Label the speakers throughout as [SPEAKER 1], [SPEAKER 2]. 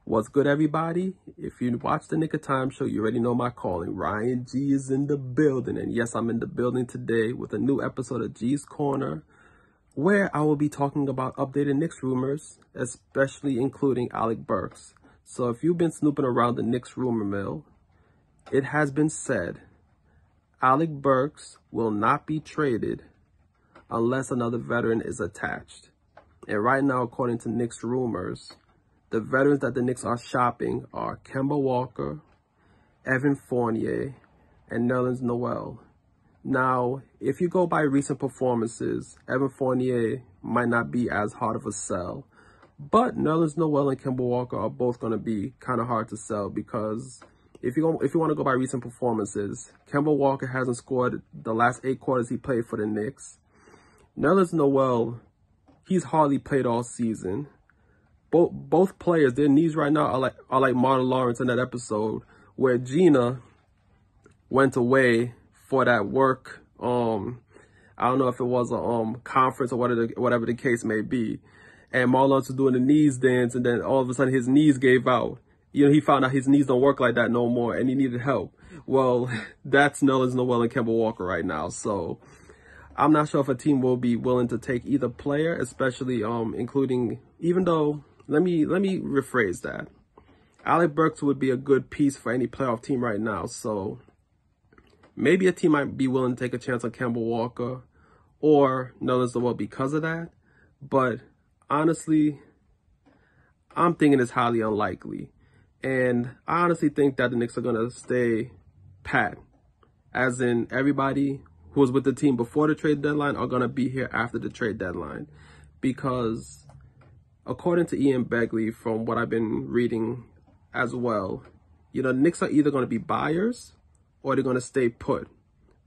[SPEAKER 1] What's good, everybody? If you watch the Nick of Time show, you already know my calling. Ryan G is in the building. And yes, I'm in the building today with a new episode of G's Corner, where I will be talking about updated Knicks rumors, especially including Alec Burks. So if you've been snooping around the Knicks rumor mill, it has been said Alec Burks will not be traded unless another veteran is attached. And right now, according to Knicks rumors, the veterans that the Knicks are shopping are Kemba Walker, Evan Fournier, and Nerlens Noel. Now, if you go by recent performances, Evan Fournier might not be as hard of a sell, but Nerlens Noel and Kemba Walker are both going to be kind of hard to sell because if you want to go by recent performances, Kemba Walker hasn't scored the last 8 quarters he played for the Knicks. Nerlens Noel, he's hardly played all season. Both players, their knees right now are like Martin Lawrence in that episode where Gina went away for that work. I don't know if it was a conference or whatever the case may be, and Martin Lawrence was doing the knees dance, and then all of a sudden his knees gave out. You know, he found out his knees don't work like that no more, and he needed help. Well, that's Nerlens Noel and Kemba Walker right now. So I'm not sure if a team will be willing to take either player, especially including, even though. Let me rephrase that. Alec Burks would be a good piece for any playoff team right now. So maybe a team might be willing to take a chance on Kemba Walker or Nerlens Noel because of that. But honestly, I'm thinking it's highly unlikely. And I honestly think that the Knicks are going to stay pat. As in, everybody who was with the team before the trade deadline are going to be here after the trade deadline. Because according to Ian Begley, from what I've been reading as well, you know, the Knicks are either going to be buyers or they're going to stay put,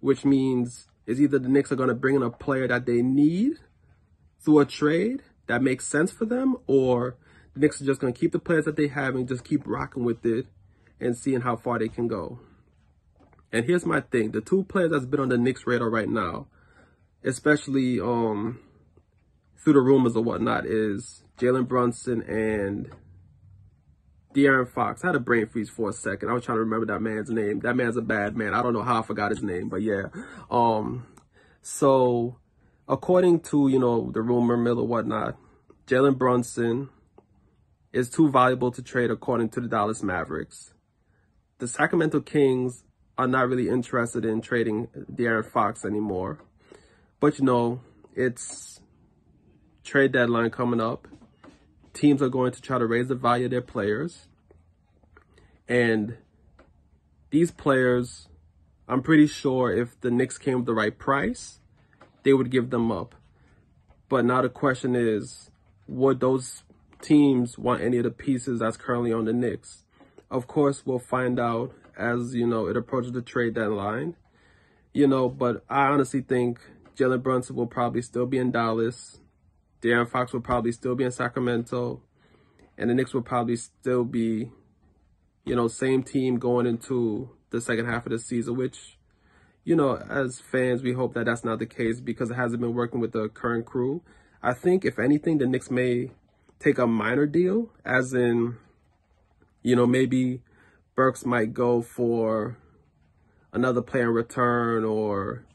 [SPEAKER 1] which means it's either the Knicks are going to bring in a player that they need through a trade that makes sense for them, or the Knicks are just going to keep the players that they have and just keep rocking with it and seeing how far they can go. And here's my thing. The 2 players that's been on the Knicks radar right now, especially through the rumors or whatnot, is Jalen Brunson and DeAron Fox. I had a brain freeze for a second. I was trying to remember that man's name. That man's a bad man. I don't know how I forgot his name, but yeah. So according to, you know, the rumor mill or whatnot, Jalen Brunson is too valuable to trade according to the Dallas Mavericks. The Sacramento Kings are not really interested in trading DeAron Fox anymore. But, you know, it's trade deadline coming up. Teams are going to try to raise the value of their players. And these players, I'm pretty sure if the Knicks came with the right price, they would give them up. But now the question is, would those teams want any of the pieces that's currently on the Knicks? Of course, we'll find out as, you know, it approaches the trade deadline. You know, but I honestly think Jalen Brunson will probably still be in Dallas. DeAron Fox will probably still be in Sacramento, and the Knicks will probably still be, you know, same team going into the second half of the season, which, you know, as fans, we hope that that's not the case because it hasn't been working with the current crew. I think, if anything, the Knicks may take a minor deal, as in, you know, maybe Burks might go for another player in return, or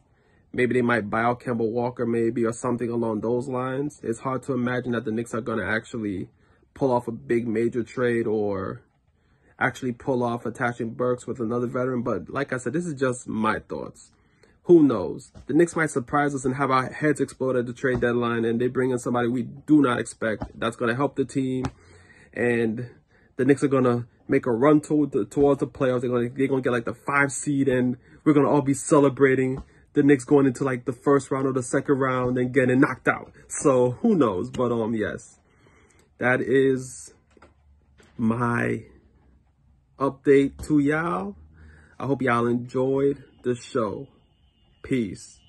[SPEAKER 1] maybe they might buy out Kemba Walker maybe, or something along those lines. It's hard to imagine that the Knicks are going to actually pull off a big major trade or actually pull off attaching Burks with another veteran. But like I said, this is just my thoughts. Who knows? The Knicks might surprise us and have our heads explode at the trade deadline, and they bring in somebody we do not expect that's going to help the team. And the Knicks are going to make a run towards the playoffs. They're going to get like the 5 seed, and we're going to all be celebrating the Knicks going into like the first round or the second round and getting knocked out. So who knows? But yes, that is my update to y'all. I hope y'all enjoyed the show. Peace.